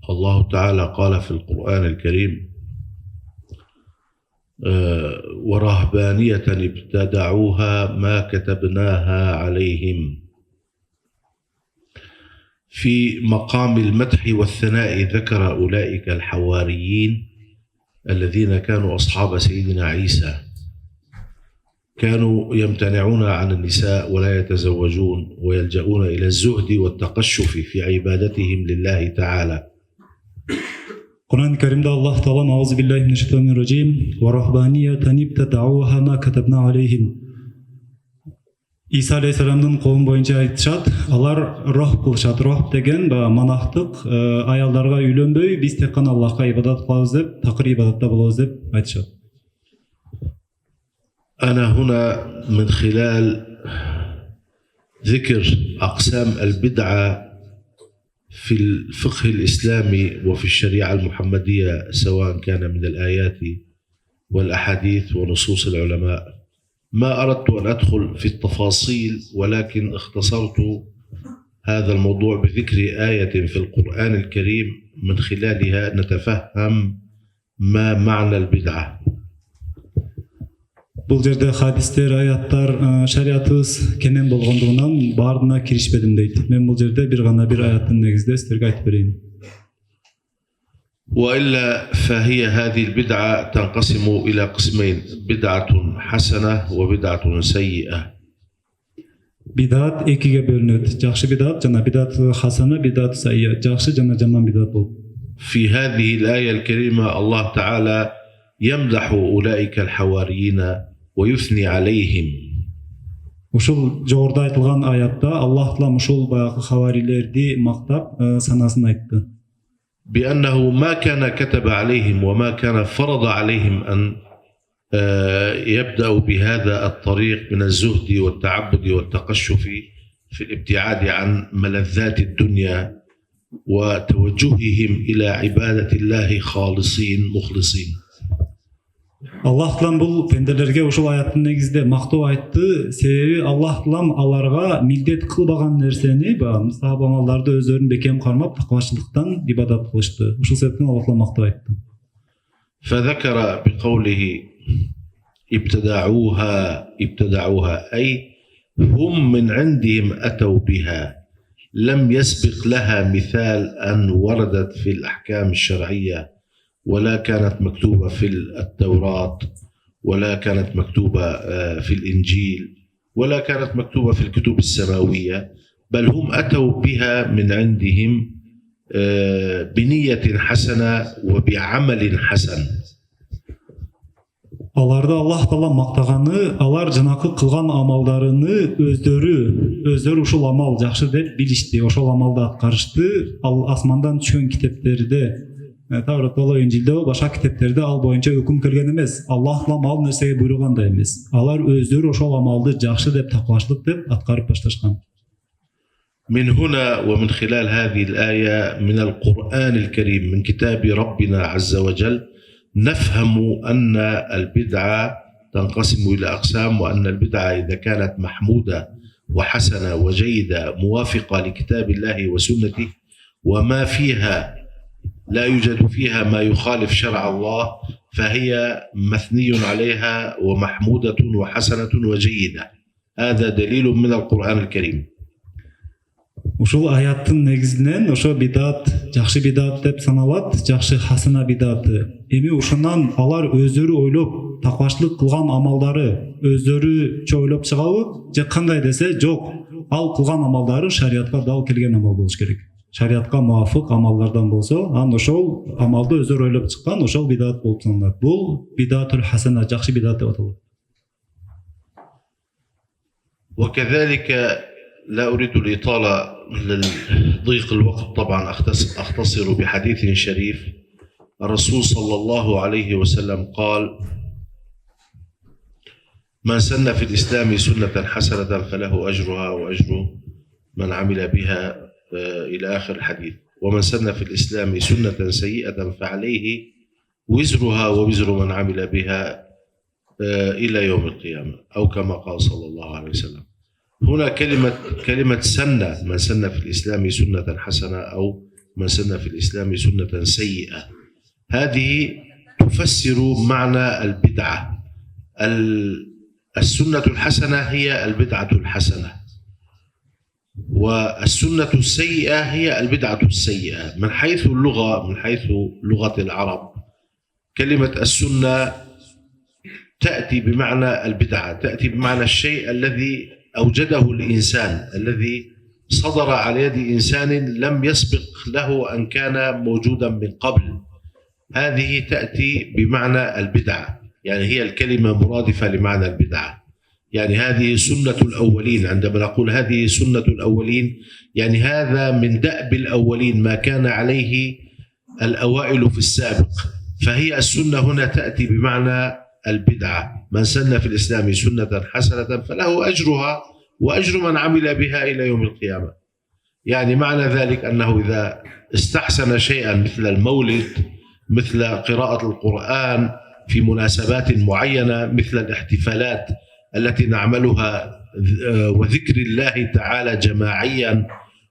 الله تعالى قال في القرآن الكريم: ورهبانية ابتدعوها ما كتبناها عليهم. في مقام المدح والثناء ذكر أولئك الحواريين الذين كانوا أصحاب سيدنا عيسى، كانوا يمتنعون عن النساء ولا يتزوجون ويلجؤون إلى الزهد والتقشف في عبادتهم لله تعالى. Kur'an-ı Kerim'de Allah Teala Euzubillahimineşşeytanirracim ve rahbaniyeten ibteda'uha ma katabna aleyhim. İsa Aleyhisselam'ın kavmi boyunca aytışat, alar roh kılışat. Roh degen manaqtık ayallarga uylenbey, biz tek qana Allah'a ibadat kılabız dep, takır ibadatta bolabız dep aytışat. أنا هنا من خلال ذكر أقسام البدعة في الفقه الإسلامي وفي الشريعة المحمدية، سواء كان من الآيات والأحاديث ونصوص العلماء، ما أردت أن أدخل في التفاصيل، ولكن اختصرت هذا الموضوع بذكر آية في القرآن الكريم من خلالها نتفهم ما معنى البدعة. Бұл жерде хадистер, аяттар, шариатыбыз кенен болгондугунан баарына киришпедим дейт. Мен бұл жерде бир гана бир аяттын негизинде силерге айтып берейин. وإلا فهي هذه البدعة تنقسم إلى قسمين: بدعة حسنة وبدعة سيئة. Bidat экиге бөлүнөт. Жакшы бидат жана бидат хасана, бидат сайя. Жакшы жана жаман бидат болуп. في هذه الآية الكريمة الله تعالى يمدح أولئك الحواريين ويثني عليهم. Ушул жогоруда айтылган аятта Аллах Таала ушул баягы хаварилерди мактап санасын айтты. بأنه ما كان كتب عليهم وما كان فرض عليهم أن يبدأوا بهذا الطريق من الزهد والتعبد والتقشف في الابتعاد عن ملذات الدنيا وتوجههم إلى عبادة الله خالصين مخلصين. Аллах Таалам бул пенделерге ушул аяттын негизинде мактоо айтты. Себеби Аллах Таалам аларга милдет кылбаган нерсени, мустахаб амалдарды өздөрүн бекем кармап, таквачылыктан ибадат кылышты. Ушул себептен Аллах Таалам мактоо айтты. فذكر بقوله ابتدعوها أي هم من عندهم أتوا بها، لم يسبق لها مثال أن وردت في الأحكام الشرعية، ولا كانت مكتوبة في التوراة، ولا كانت مكتوبة في الإنجيل، ولا كانت مكتوبة في الكتب السماوية، بل هم أتوا بها من عندهم بنية حسنة وبعمل حسن. Аларды Аллах Таала мактаганы, алар жанакы кылган амалдарыны өздөрү ушул амал жакшы деп билишти, ошол амалды аткарышты. Ал асмандан түшкөн китептерде, Таврат болобу, Инжилде болобу, башка китептерде ал боюнча өкүм келген эмес. Аллах Таала ал нерсеге буйруган да эмес. Алар өздөрү ошол амалды жакшы деп, таквачылык деп аткарып башташкан. من هنا ومن خلال هذه الآية من القرآن الكريم من كتاب ربنا عز وجل نفهم أن البدعة تنقسم إلى أقسام، وأن البدعة إذا كانت محمودة وحسنة وجيدة موافقة لكتاب الله وسنته وما فيها لا يوجد فيها ما يخالف شرع الله، فهي مثني عليها ومحمودة وحسنة وجيدة. هذا دليل من القرآن الكريم. Ушул аяттын негизинен ошо бидат, жакшы бидат деп саналат, жакшы хасана бидаты. Эми ушунан алар өздөрү ойлоп, таквачылык кылган амалдары өздөрүчө ойлоп чыгабы, же кандай десе, жок, ал кылган амалдары шариатка дал келген амал болуш керек. Шариатка муафык амалдардан болсо, ан ошол амалды өздөрү ойлоп чыккан, ошол бидат болуп саналат. Бул бидатул хасана, жакшы бидат деп аталат. وكذلك لا أريد الإطالة لضيق الوقت، طبعا أختصر بحديث شريف. الرسول صلى الله عليه وسلم قال: من سن في الإسلام سنة حسنة فله أجرها وأجر من عمل بها إلى آخر الحديث، ومن سن في الإسلام سنة سيئة فعليه وزرها ووزر من عمل بها إلى يوم القيامة، أو كما قال صلى الله عليه وسلم. هنا كلمة سنة، من سن في الإسلام سنة حسنة أو من سن في الإسلام سنة سيئة. هذه تفسر معنى البدعة. السنة الحسنة هي البدعة الحسنة، والسنة السيئة هي البدعة السيئة. من حيث اللغة، من حيث لغة العرب، كلمة السنة تأتي بمعنى البدعة، تأتي بمعنى الشيء الذي أوجده الإنسان، الذي صدر على يد إنسان لم يسبق له أن كان موجودا من قبل. هذه تأتي بمعنى البدعة، يعني هي الكلمة مرادفة لمعنى البدعة. يعني هذه سنة الأولين. عندما نقول هذه سنة الأولين، يعني هذا من دأب الأولين، ما كان عليه الأوائل في السابق. فهي السنة هنا تأتي بمعنى البدعة. من سن في الإسلام سنة حسنة فله أجرها وأجر من عمل بها إلى يوم القيامة. يعني معنى ذلك أنه إذا استحسن شيئا مثل المولد، مثل قراءة القرآن في مناسبات معينة، مثل الاحتفالات التي نعملها وذكر الله تعالى جماعيا،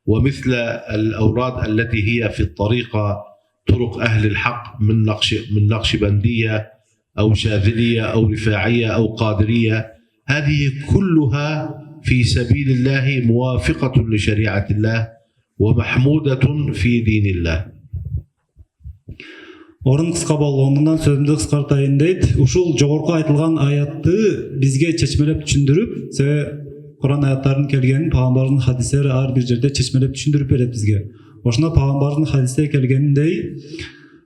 ومثل الأوراد التي هي في الطريقة، طرق أهل الحق من نقشبندية أو شاذلية أو رفاعية أو قادرية، هذه كلها في سبيل الله موافقة لشريعة الله ومحمودة في دين الله. Орын кыска болгондугунан сөзүмдү кыскартайын дейт. Ушул жогорку айтылган аятты бизге чечмелеп түшүндүрүп, себеби Кур'ан аяттарынын келгенин пайгамбардын хадистери ар бир жерде чечмелеп түшүндүрүп берет бизге. Ошондо пайгамбардын хадисте келгениндей: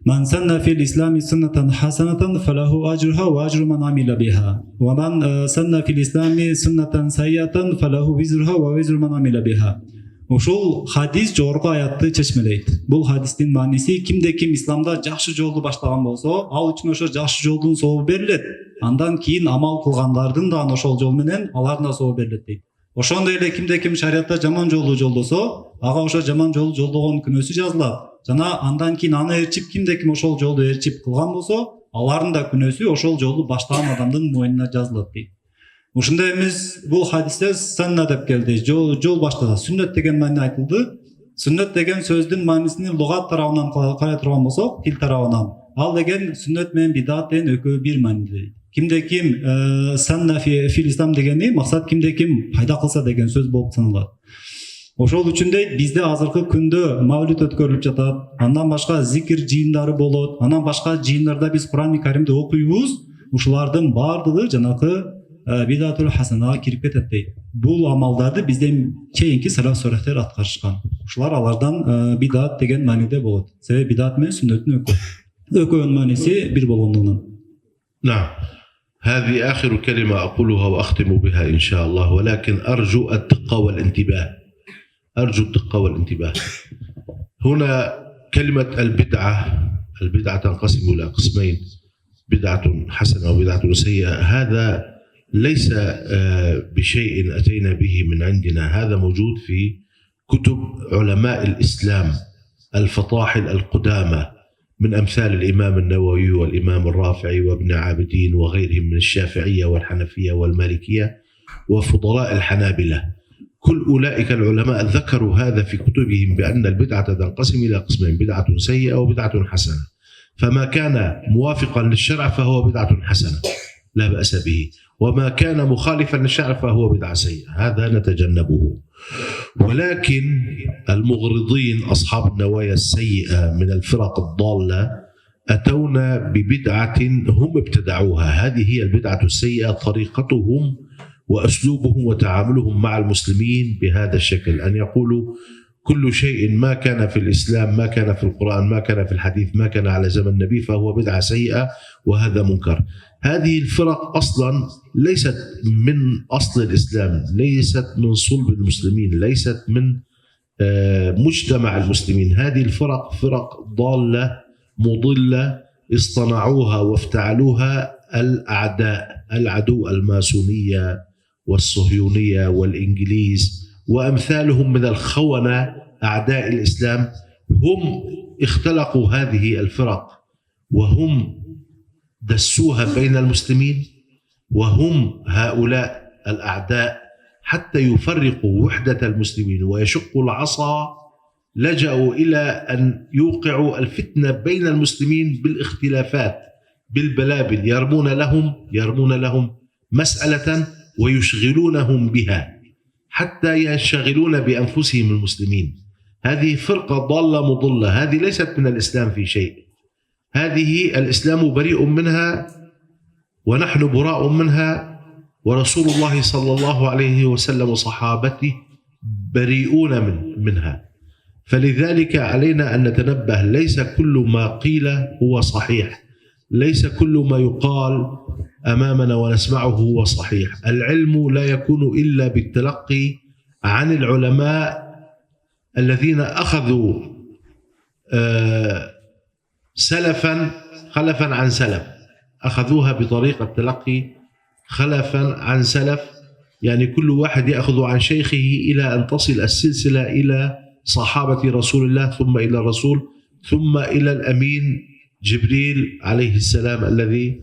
"Ман санна фил ислами суннатан хасанатан фалаху ажруха ва ажру ман амила биха. Ва ман санна фил ислами суннатан сайятан фалаху визруха ва визру ман амила биха." Ушул хадис жогорку аятты чечмелейт. Бул хадистин мааниси кимде ким исламда жакшы жолду баштаган болсо, ал үчүн ошо жакшы жолдун сообу берилет. Андан кийин амал кылгандардын да ошол жол менен алардын да сообу берилет дейт. Ошондой эле кимде ким шариатта жаман жолду жолдосо, ага ошо жаман жолду жолдогон күнөөсү жазылат. Жана андан кийин аны ээрчип кимде ким ошол жолду ээрчип кылган болсо, алардын да күнөөсү ошол жолду баштаган адамдын мойнуна жазылат дейт. Ушунда эмес бул хадисте санна деп келди, жол баштада сүннөт деген маани айтылды. Сүннөт деген сөздүн маанисин лугат тарабынан карай турган болсок, тил тарабынан, ал деген сүннөт менен бидат деген экөө бир мааниде. Кимде ким санна фил ислам дегени максат кимде ким пайда кылса деген сөз болуп саналат. Ошол үчүн дейт, бизде азыркы күндө мавлид өткөрүлүп жатат, андан башка зикир жыйындары болот, андан башка жыйындарда биз Кур'ан-ы Каримди окуйбуз. Ушулардын баардыгы жанакы бидатул хасанага кирип кетет дейт. Бул амалдарды бизден кийинки салаф солихтер аткарышкан. Ушулар алардан бидат деген мааниде болот. Себеби бидат менен сүннөттүн экөөнүн мааниси бир болгондугунан. نعم، هذه آخر كلمة أقولها وأختم بها إن شاء الله، ولكن أرجو الدقة والانتباه. أرجو الدقة والانتباه. هنا كلمة البدعة تنقسم إلى قسمين: بدعة حسنة وبدعة سيئة. هذا ليس بشيء أتينا به من عندنا، هذا موجود في كتب علماء الإسلام الفطاحل القدامى، من أمثال الإمام النووي والإمام الرافعي وابن عابدين وغيرهم من الشافعية والحنفية والمالكية وفضلاء الحنابلة. كل أولئك العلماء ذكروا هذا في كتبهم، بأن البدعة تنقسم إلى قسمين: بدعة سيئة وبدعة حسنة. فما كان موافقا للشرع فهو بدعة حسنة لا بأس به، وما كان مخالفا للشرع فهو بدعة سيئة، هذا نتجنبه. ولكن المغرضين أصحاب النوايا السيئة من الفرق الضالة أتونا ببدعة هم ابتدعوها. هذه هي البدعة السيئة، طريقتهم وأسلوبهم وتعاملهم مع المسلمين بهذا الشكل، أن يقولوا كل شيء ما كان في الإسلام، ما كان في القرآن، ما كان في الحديث، ما كان على زمن النبي فهو بدعة سيئة وهذا منكر. هذه الفرق أصلا ليست من أصل الإسلام، ليست من صلب المسلمين، ليست من مجتمع المسلمين. هذه الفرق فرق ضالة مضلة اصطنعوها وافتعلوها الأعداء، العدو، الماسونية والصهيونية والإنجليز وأمثالهم من الخونة أعداء الإسلام. هم اختلقوا هذه الفرق وهم دسوها بين المسلمين، وهم هؤلاء الأعداء حتى يفرقوا وحدة المسلمين ويشقوا العصا لجأوا إلى أن يوقعوا الفتنة بين المسلمين بالاختلافات، بالبلابل، يرمون لهم مسألة ويشغلونهم بها حتى ينشغلون بأنفسهم المسلمين. هذه فرقة ضالة مضلة، هذه ليست من الإسلام في شيء، هذه الإسلام بريء منها ونحن براء منها، ورسول الله صلى الله عليه وسلم وصحابته بريئون منها. فلذلك علينا أن نتنبه، ليس كل ما قيل هو صحيح، ليس كل ما يقال أمامنا ونسمعه هو صحيح. العلم لا يكون إلا بالتلقي عن العلماء الذين أخذوا سلفا خلفا عن سلف، أخذوها بطريقة تلقي خلفا عن سلف، يعني كل واحد يأخذ عن شيخه إلى أن تصل السلسلة إلى صحابة رسول الله، ثم إلى الرسول، ثم إلى الأمين جبريل عليه السلام الذي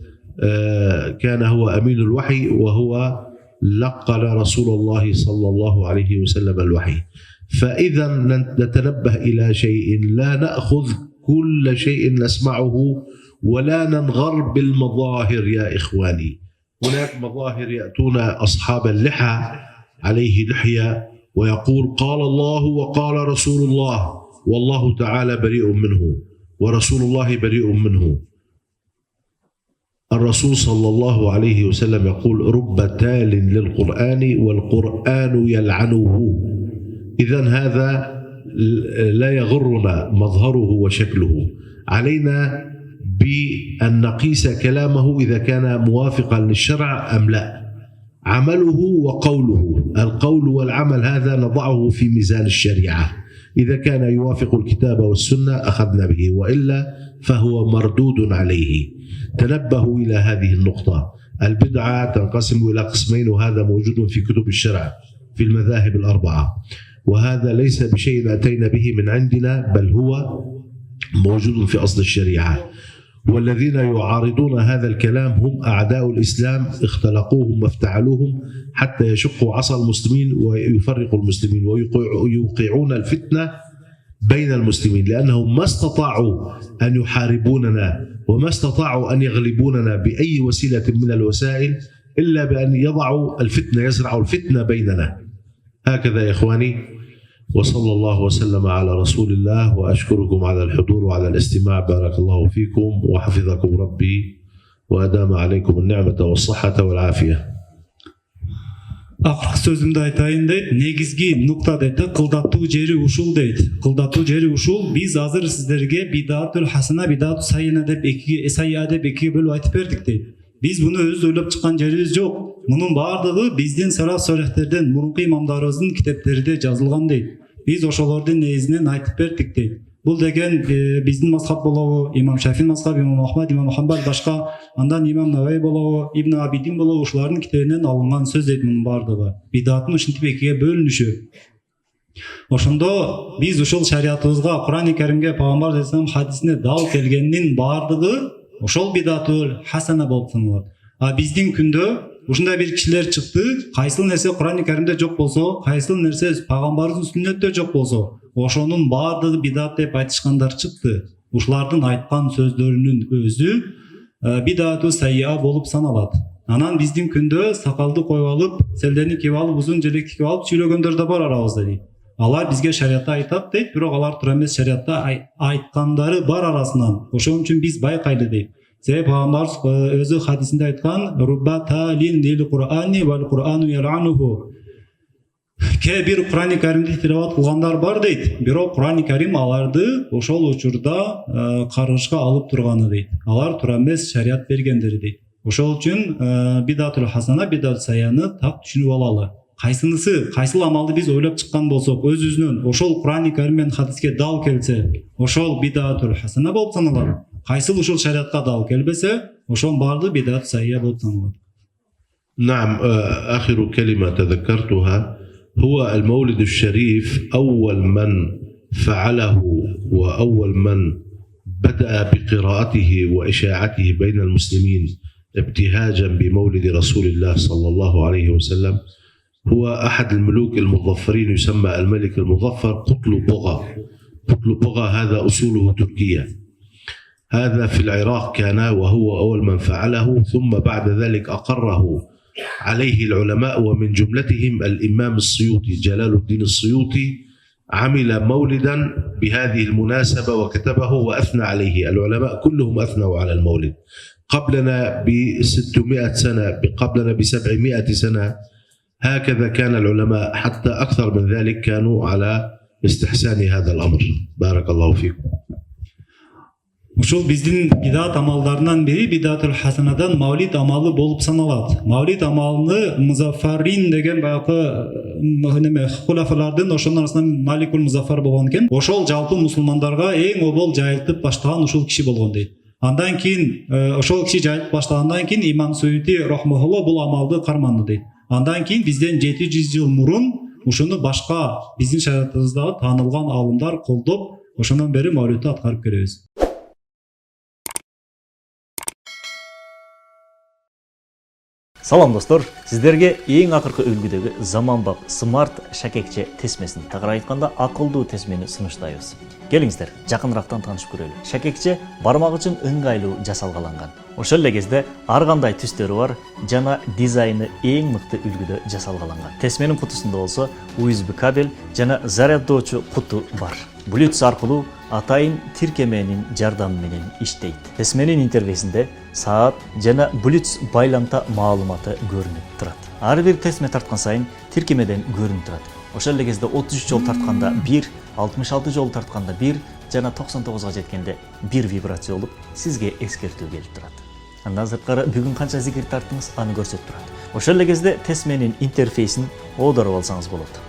كان هو أمين الوحي، وهو لقن رسول الله صلى الله عليه وسلم الوحي. فإذا نتنبه إلى شيء، لا نأخذ كل شيء نسمعه ولا ننغر بالمظاهر يا إخواني. هناك مظاهر يأتون أصحاب اللحى عليه لحية ويقول قال الله وقال رسول الله، والله تعالى بريء منه ورسول الله بريء منه. الرسول صلى الله عليه وسلم يقول رب تال للقرآن والقرآن يلعنه. إذن هذا لا يغرنا مظهره وشكله، علينا بأن نقيس كلامه إذا كان موافقا للشرع أم لا. عمله وقوله، القول والعمل هذا نضعه في ميزان الشريعة، إذا كان يوافق الكتاب والسنة أخذنا به، وإلا فهو مردود عليه. تنبهوا إلى هذه النقطة. البدعة تنقسم إلى قسمين، وهذا موجود في كتب الشرع في المذاهب الأربعة، وهذا ليس بشيء أتينا به من عندنا، بل هو موجود في أصل الشريعة. والذين يعارضون هذا الكلام هم أعداء الإسلام، اختلقوهم وافتعلوهم حتى يشقوا عصا المسلمين ويفرقوا المسلمين ويوقعون الفتنة بين المسلمين، لأنهم ما استطاعوا أن يحاربوننا وما استطاعوا أن يغلبوننا بأي وسيلة من الوسائل إلا بأن يضعوا الفتنة، يزرعوا الفتنة بيننا. هكذا يا إخواني، وصلى الله وسلم على رسول الله، وأشكركم على الحضور وعلى الاستماع. بارك الله فيكم وحفظكم ربي وأدام عليكم النعمة والصحة والعافية. Акыркы сөзүмдү айтайын дейт. Негизги нукта дейт, кылдатуу жери ушул дейт. Кылдатуу жери ушул. Биз азыр сиздерге бидатул хасана, бидатул сайына деп экиге бөлүп айтып бердик дейт. Биз буну өз ойлоп чыккан жерибиз жок. Мунун баардыгы биздин салаф солихтерден, мурунку имамдарыбыздын китептеринде жазылган дейт. Биз ошолордун негизинен айтып бердик дейт. Бул деген биздин мазхаб болобу, имам Шафии мазхаб, имам Ахмад, имам Хамбал, башка, андан имам Наваи болобу, Ибн Абидин болобу, ушулардын китебинен алынган сөз дейт мунун баардыгы. Бидаттын ушинтип экиге бөлүнүшү. Ошондо биз ушул шариятыбызга, Кур'ан-ы Каримге, Пайгамбар саллаллаху алейхи хадисине дал келгендин баардыгы ошол бидатул хасана болуп саналат. А биздин күндө ушундай бир кишилер чыкты, кайсыл нерсе Кур'ан-ы Каримде жок болсо, кайсыл нерсе Пайгамбардын сүннөттө жок болсо, ошонун баардыгы бидат деп айтышкандар чыкты. Ушулардын айткан сөздөрүнүн өзү бидату сайя болуп саналат. Анан биздин күндө сакалды коюп алып, селдени кийип алып, узун желекти кийип алып сүйлөгөндөр да бар арабызда дейт. Алар бизге шариатта айтат дейт, бирок алар туура эмес, шариатта айткандары бар арасынан. Ошон үчүн биз байкайлы дейт. Себеби Пайгамбар өзү хадисинде айткан: "Рубба талин лил Кур'ани вал Кур'ану ял'ануху". Ке бир Кур'ан-ы Каримди тилават кылгандар бар дейт, бирок Кур'ан-ы Карим аларды ошол учурда каргышка алып турганы дейт. Алар туура эмес шариат бергендери дейт. Ошол үчүн бидатул хасана, бидат саяны так түшүнүп алалы. Кайсыл амалды биз ойлоп чыккан болсок, өзүбүзнөн ошол Кур'ан-ы Карим менен хадиске дал келсе, ошол бидатул хасана болуп саналат. Кайсыл ушул шариатка дал келбесе, ошон баардыгы бидат сая болуп саналат. نعم، آخر كلمة تذكرتها هو المولد الشريف. أول من فعله وأول من بدأ بقراءته وإشاعته بين المسلمين ابتهاجا بمولد رسول الله صلى الله عليه وسلم هو أحد الملوك المظفرين، يسمى الملك المظفر قطلبغة. قطلبغة هذا أصوله تركية. هذا في العراق كان وهو أول من فعله، ثم بعد ذلك أقره عليه العلماء، ومن جملتهم الإمام السيوطي جلال الدين السيوطي عمل مولدا بهذه المناسبة وكتبه وأثنى عليه. العلماء كلهم أثنوا على المولد. قبلنا ب600 سنة، قبلنا ب700 سنة، هكذا كان العلماء، حتى أكثر من ذلك كانوا على استحسان هذا الأمر. بارك الله فيكم. Ушул биздин бидат амалдарынан бири бидатул хасанадан маулид амалы болуп саналат. Маулид амалыны Музаффарин деген баягы неме хулафалардын ошонун арасынан Маликул Музаффар болгон экен. Ошол жалпы мусулмандарга эң обол жайылтып баштаган ушул киши болгон дейт. Андан кийин ошол киши жайылтып баштагандан кийин Имам Суюти рахмахулла бул амалды карманды дейт. Андан кийин бизден 700 жыл мурун ушуну башка биздин шариатыбызда таанылган алымдар колдоп, ошондон бери маулидти аткарып келебиз. Салам достор, сиздерге эң акыркы үлгүдөгү заманбап смарт шакекче тесмесин, тагыраак айтканда акылдуу тесмени сунуштайбыз. Келиңиздер, жакынырактан таанышып көрөлү. Шакекче бармак үчүн ыңгайлуу жасалгаланган. Ошол эле кезде ар кандай түстөрү бар жана дизайны эң мыкты үлгүдө жасалгаланган. Тесменин кутусунда болсо USB кабель жана заряддоочу куту бар. Bluetooth аркылуу атайын тиркеменин жардамы менен иштейт. Тесменин интерфейсинде саат жана Bluetooth байламта маалыматы көрүнүп турат. Ар бир тесме тарткан сайын тиркемеден көрүнүп турат. Ошол эле кезде 33 жолу тартканда 1, 66 жолу тартканда 1 жана 99га жеткенде 1 вибрация болуп, сизге эскертүү келип турат. Андан сырткары бүгүн канча зикир тарттыңыз, аны көрсөтүп турат. Ошол эле кезде тесменин интерфейсин оодоруп алсаңыз болот.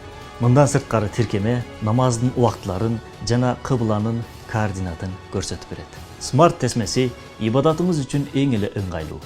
Мындан сырткары тиркеме намаздын убактыларын жана кыбланын координатын көрсөтүп берет. Смарт тесмеси ибадатыңыз үчүн эң эле ыңгайлуу.